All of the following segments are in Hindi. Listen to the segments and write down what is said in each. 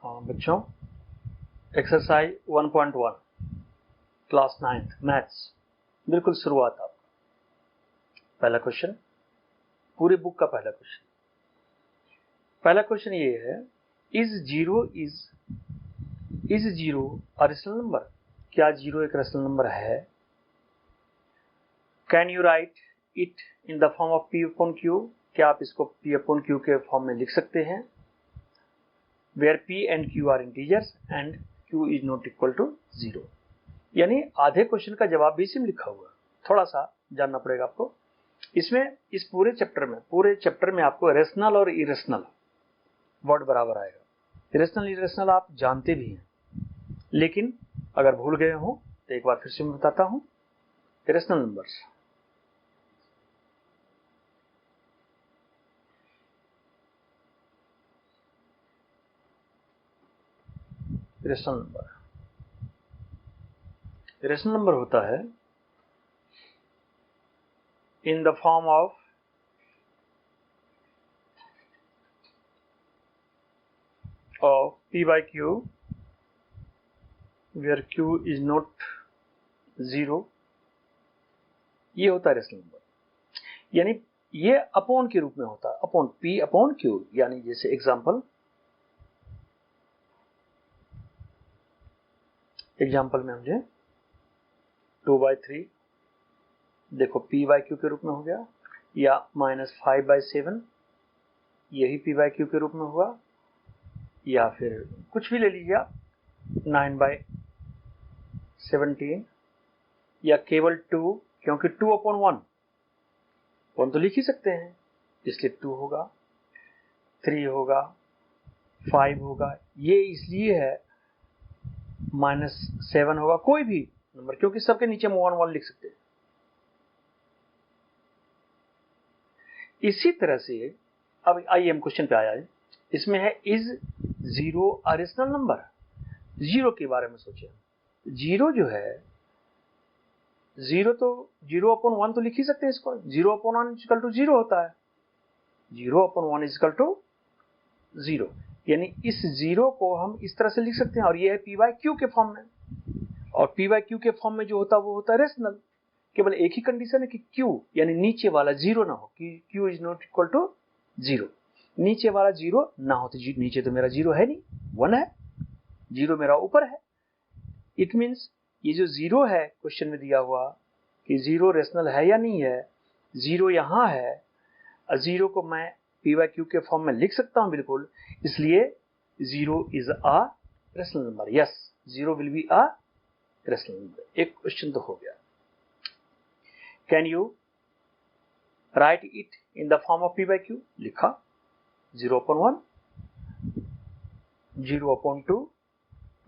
बच्चों एक्सरसाइज 1.1 क्लास 9th मैथ्स बिल्कुल शुरुआत आपका पहला क्वेश्चन, पूरे बुक का पहला क्वेश्चन ये है, is zero a rational number? क्या जीरो एक रेशनल नंबर है? Can you write it in the form of P upon Q? क्या आप इसको पी अपॉन क्यू के फॉर्म में लिख सकते हैं? Where P and Q are integers and Q is not equal to 0। यानी आधे क्वेश्चन का जवाब भी इसमें लिखा हुआ है, थोड़ा सा जानना पड़ेगा आपको। इसमें इस पूरे चैप्टर में आपको रेशनल और इरेशनल वर्ड बराबर आएगा। रेशनल इरेशनल आप जानते भी हैं, लेकिन अगर भूल गए हो तो एक बार फिर से मैं बताता हूं। रेशनल नंबर्स, रेशनल नंबर होता है इन the form of p by q where q is not 0। ये होता है रेशनल नंबर, यानी ये अपॉन के रूप में होता है, अपॉन p अपॉन q। यानी जैसे एग्जांपल में मुझे 2/3 देखो p by q के रूप में हो गया, या -5/7 यही p by q के रूप में हुआ, या फिर कुछ भी ले लीजिए आप 9/17, या केवल 2, क्योंकि 2/1 तो लिख ही सकते हैं, इसलिए 2 होगा, 3 होगा, 5 होगा, ये इसलिए है -7 होगा, कोई भी नंबर, क्योंकि सबके नीचे हम 1 लिख सकते हैं। इसी तरह से अब आइए हम क्वेश्चन पे आया है। इसमें है is zero a rational number? Zero के बारे में सोचे। जीरो जो है, जीरो तो 0/1 तो लिख ही सकते हैं इसको। 0/1 इक्वल टू 0 होता है, 0/1 इक्वल टू 0। यानी इस जीरो को हम इस तरह से लिख सकते हैं, और ये है पी बाय क्यू के फॉर्म में। और पी बाय क्यू के फॉर्म में जो होता है वो होता है रेशनल। केवल एक ही कंडीशन है कि क्यू यानी नीचे वाला जीरो ना हो, कि q is not equal to 0। नीचे वाला जीरो ना हो, तो नीचे तो मेरा जीरो है नहीं, 1 है, जीरो मेरा ऊपर है। इट मीन्स ये जो जीरो है क्वेश्चन में दिया हुआ कि जीरो रेशनल है या नहीं है, जीरो यहां है, जीरो को मैं पी बाय क्यू के फॉर्म में लिख सकता हूं बिल्कुल, इसलिए zero is a rational number. Yes, zero will be a rational number. एक क्वेश्चन तो हो गया। Can you write it in the form of p by q? लिखा 0/1, 0/2,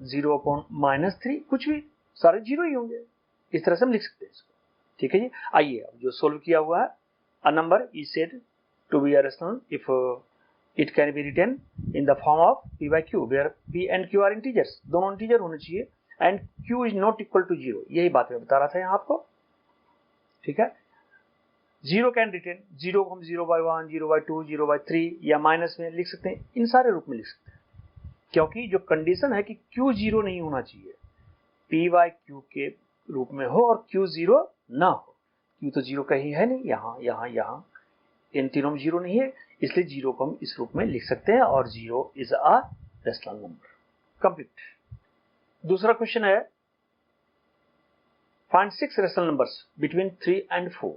0/-3, कुछ भी, सारे जीरो ही होंगे। इस तरह से हम लिख सकते हैं इसको। ठीक है जी। आइए अब जो सोल्व किया हुआ है, a number is said to be a rational if it can be written in the form of p by q where p and q are integers, दोनों इंटीजर होने चाहिए, and q is not equal to 0। यही बात मैं बता रहा था यहाँ आपको। ठीक है, जीरो कैन रिटेन, जीरो को हम 0/1, 0/2, 0/3 या माइनस में लिख सकते हैं, इन सारे रूप में लिख सकते हैं, क्योंकि जो कंडीशन है कि Q 0 नहीं होना चाहिए, P by Q के रूप में हो और Q 0 ना हो। Q तो 0 कहीं है नहीं, यहाँ इन तीनों में 0 नहीं है, इसलिए 0 को हम इस रूप में लिख सकते हैं, और 0 is a rational number. Complete. दूसरा क्वेश्चन है, find 6 rational numbers between 3 and 4।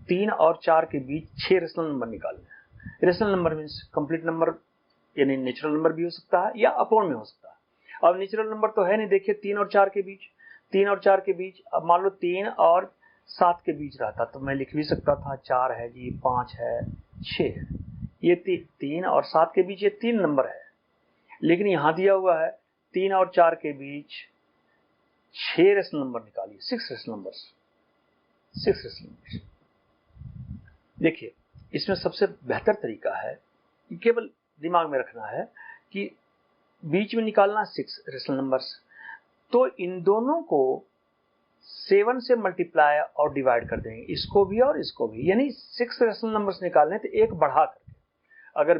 3 और 4 के बीच 6 रेशनल नंबर निकालने हैं। Rational number means complete number, यानी नेचुरल नंबर भी हो सकता है या अपॉन में हो सकता है। अब नेचुरल नंबर तो है नहीं, देखिए 3 और 4 के बीच, 3 और 4 के बीच, अब मान लो 3 और 7 के बीच रहता तो मैं लिख भी सकता था 4 है जी, 5 है, 6 है। ये 3 और 7 के बीच ये 3 नंबर है, लेकिन यहां दिया हुआ है 3 और 4 के बीच 6 रेशनल नंबर निकालिए, 6 रेशनल नंबर्स। देखिए, इसमें सबसे बेहतर तरीका है, केवल दिमाग में रखना है कि बीच में निकालना 6 रेशनल नंबर्स, तो इन दोनों को 7 से मल्टीप्लाई और डिवाइड कर देंगे, इसको भी और इसको भी, यानी 6 रेशनल नंबर्स निकालने तो एक बढ़ा करके। अगर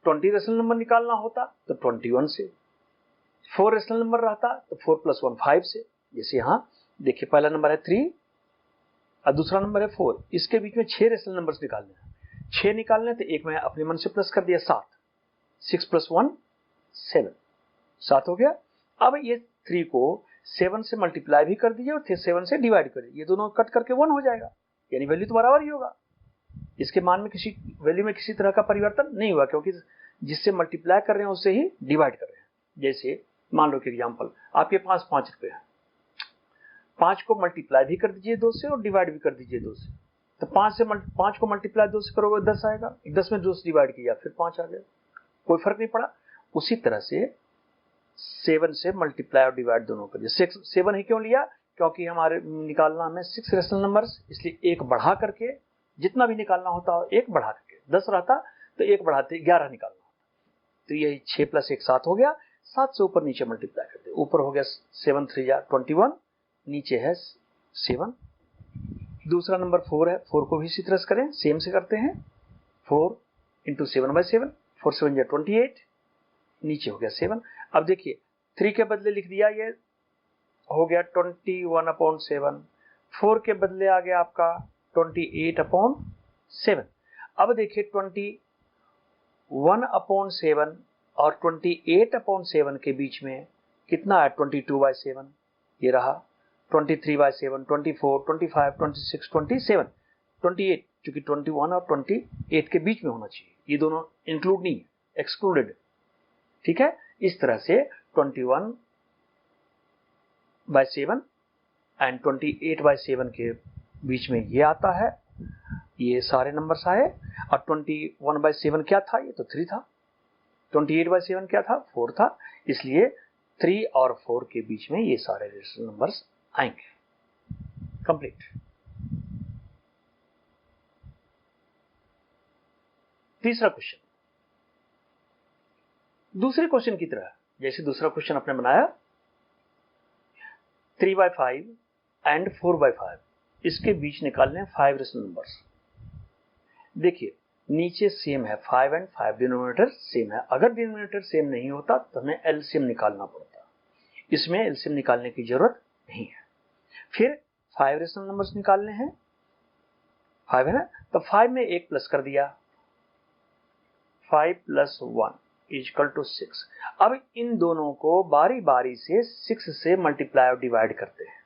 20 रेशनल नंबर निकालना होता तो 21 से, 4 रेशनल नंबर रहता तो 4 + 1 5 से, जैसे यहाँ देखिए पहला नंबर है 3 और दूसरा नंबर है 4, इसके बीच में 6 रेशनल नंबर्स निकालने हैं। 6 निकालने तो एक मैं अपने मन से प्लस कर दिया 7, 6 + 1 7, 7 हो गया। अब ये 3 को 7 से मल्टीप्लाई भी कर दीजिए और 7 से डिवाइड कर दीजिए, ये दोनों कट करके 1 हो जाएगा, यानी वैल्यू तो बराबर ही होगा। इसके मान में वैल्यू में किसी तरह का परिवर्तन नहीं हुआ, क्योंकि जिससे मल्टीप्लाई कर रहे हैं उससे ही डिवाइड कर रहे हैं। जैसे मान लो कि एग्जांपल आपके पास 5 रुपए है, 5 को मल्टीप्लाई भी कर दीजिए 2 से और डिवाइड भी कर दीजिए 2 से, तो 5 को मल्टीप्लाई 2 से करोगे 10 आएगा, 10 में 2 से डिवाइड किया फिर 5 आ गया, कोई फर्क नहीं पड़ा। उसी तरह से 7 से मल्टीप्लाई और डिवाइड दोनों कर दिया। 7 ही क्यों लिया, क्योंकि हमारे निकालना हमें 6 रेशनल नंबर्स, इसलिए एक बढ़ा करके जितना भी निकालना होता है एक बढ़ा करके, 10 रहता तो एक बढ़ाते 11 निकालना होता। तो यही 6 + 1 7 हो गया, 7 से ऊपर नीचे मल्टीप्लाई करते, ऊपर हो गया 7 3 21, नीचे है 7। दूसरा नंबर 4 है, 4 को भी इसी तरह से करें, सेम से करते हैं, 4 × 7/7, 4 7 28, नीचे हो गया 7। अब देखिए 3 के बदले लिख दिया, ये हो गया 21/7, 4 के बदले आ गया आपका 28/7। अब देखिए 21/7 और 28/7 के बीच में कितना है, 22/7, ये रहा 23/7, 24, 25, 26, 27, 28, चूंकि 21 और 28 के बीच में होना चाहिए, ये दोनों इंक्लूड नहीं है, एक्सक्लूडेड। ठीक है, इस तरह से 21/7 एंड 28/7 के बीच में ये आता है, ये सारे नंबर्स आए। और 21/7 क्या था, ये तो 3 था। 28/7 क्या था, 4 था, इसलिए 3 और 4 के बीच में ये सारे रेशनल नंबर्स आएंगे। कंप्लीट। तीसरा क्वेश्चन, दूसरे क्वेश्चन की तरह, जैसे दूसरा क्वेश्चन आपने बनाया 3/5 एंड 4/5, इसके बीच निकालने हैं 5 रेशनल नंबर्स। देखिए नीचे सेम है 5 एंड 5, डिनोमिनेटर सेम है। अगर डिनोमिनेटर सेम नहीं होता तो हमें एलसीएम निकालना पड़ता, इसमें एलसीएम निकालने की जरूरत नहीं है। फिर 5 रेशनल नंबर्स निकालने हैं, 5 है ना, तो 5 में एक प्लस कर दिया, 5 + 1 = 6। अब इन दोनों को बारी बारी से 6 से मल्टीप्लाई और डिवाइड करते हैं।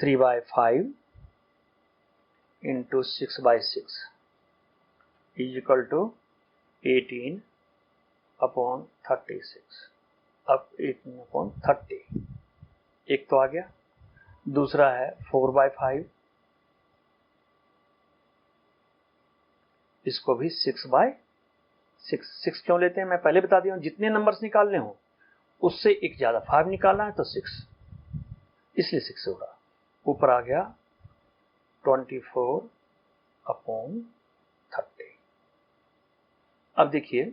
3/5 × 6/6 = 18/36। अब 18/30 एक तो आ गया। दूसरा है 4/5, इसको भी 6/6। 6 क्यों लेते हैं मैं पहले बता दिया हूं, जितने नंबर्स निकालने हो उससे एक ज्यादा 5 निकालना है तो 6, इसलिए 6 होगा। ऊपर आ गया 24/30। अब देखिए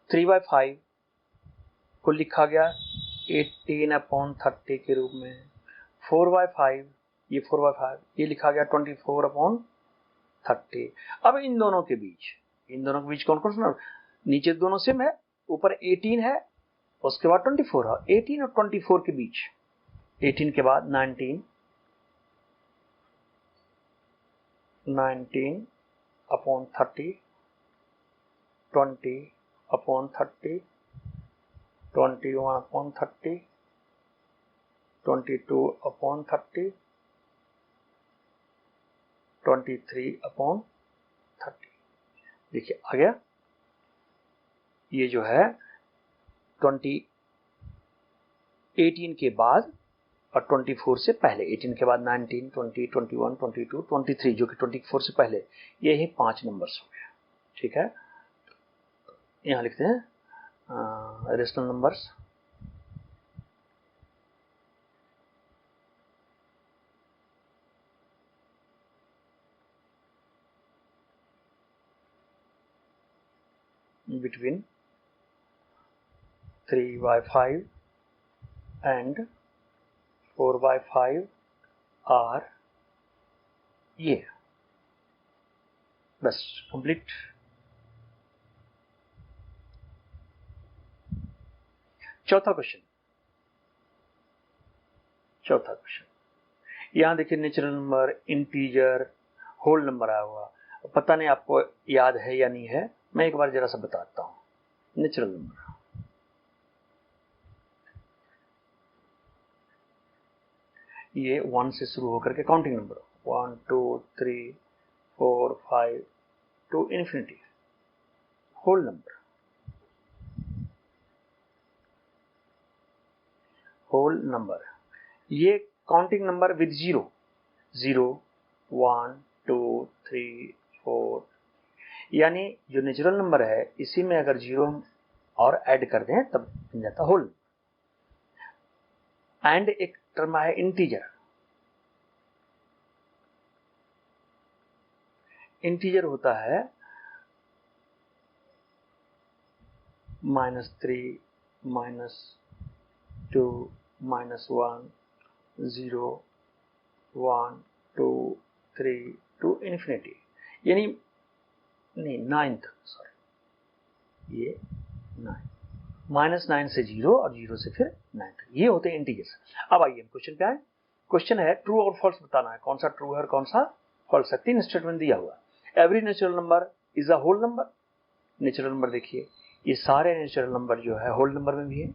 3/5 को लिखा गया 18/30 के रूप में, 4/5 ये 4/5 ये लिखा गया 24/30। अब इन दोनों के बीच कौन कौन सा, नीचे दोनों सेम है, ऊपर 18 है, उसके बाद 24 है। 18 और 24 के बीच, 18 के बाद 19, 19/30, 20/30, 21/30, 22/30, 23/30। देखिए आ गया, ये जो है 18 के बाद और 24 से पहले, 18 के बाद 19, 20, 21, 22, 23, जो कि 24 से पहले, ये ही 5 नंबर्स हो गया। ठीक है, यहां लिखते हैं rational numbers. between 3/5 and 4/5 are ये, बस कंप्लीट। चौथा क्वेश्चन, यहां देखिए natural number, integer, whole number आया हुआ। पता नहीं आपको याद है या नहीं है, मैं एक बार जरा सा बताता हूं। नेचुरल नंबर, ये 1 से शुरू होकर के counting number 1 2 3 4 5 to infinity. Whole number, ये काउंटिंग नंबर विद 0 0 1 2 3 4, यानी जो नेचुरल नंबर है इसी में अगर 0 और ऐड कर दें तब बन जाता होल। एंड एक टर्म है इंटीजर, होता है -3 -2 -1 0 1 2 3 टू इन्फिनिटी, यानी नहीं 9 तक, सॉरी ये 9, -9 से 0 और 0 से फिर 9 तक, ये होते हैं इंटीजर्स। अब आइए हम क्वेश्चन पे आए। क्वेश्चन है ट्रू और फॉल्स बताना है, कौन सा ट्रू है और कौन सा फॉल्स है। 3 स्टेटमेंट दिया हुआ। Every natural number is a whole number. Natural number देखिए, ये सारे नेचुरल नंबर जो है होल नंबर में भी है,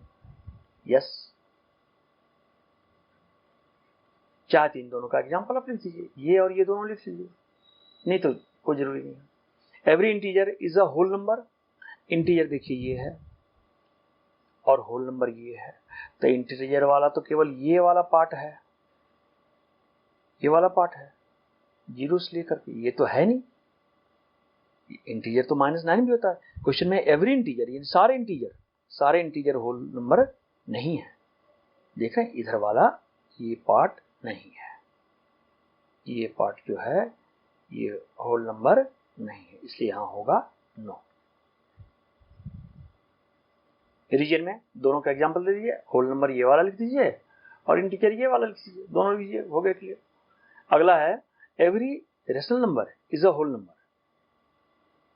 यस। चाहे इन दोनों का एग्जाम्पल आप लिख दीजिए, ये और ये दोनों लिख लीजिए, नहीं तो कोई जरूरी नहीं है। Every integer is a whole number, integer देखिए ये है और होल नंबर ये है, तो इंटीजर वाला तो केवल ये वाला पार्ट है, ये वाला पार्ट है 0 से लेकर के, ये तो है नहीं। इंटीजर तो -9 भी होता है। क्वेश्चन में एवरी इंटीजर, ये सारे इंटीजर होल नंबर नहीं है। देख रहे हैं इधर वाला ये पार्ट नहीं है, ये पार्ट जो है ये होल नंबर नहीं है, इसलिए यहां होगा नो। रीजन में दोनों का एग्जांपल दे दीजिए, होल नंबर ये वाला लिख दीजिए और इंटीजर ये वाला लिख दीजिए, दोनों लीजिए, हो गया क्लियर। अगला है every rational number is a whole number.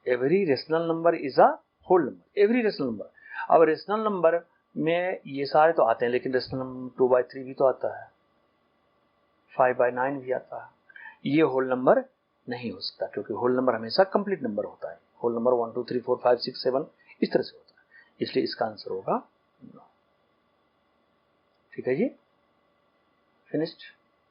Every rational number is a whole number, every rational number. अब रेशनल नंबर में ये सारे तो आते हैं, लेकिन रेशनल नंबर 2/3 भी तो आता है, 5/9 भी आता है। ये होल नंबर नहीं हो सकता, क्योंकि होल नंबर हमेशा कंप्लीट नंबर होता है। होल नंबर 1 2 3 4 5 6 7 इस तरह से होता है, इसलिए इसका आंसर होगा नो। ठीक है जी, फिनिश्ड।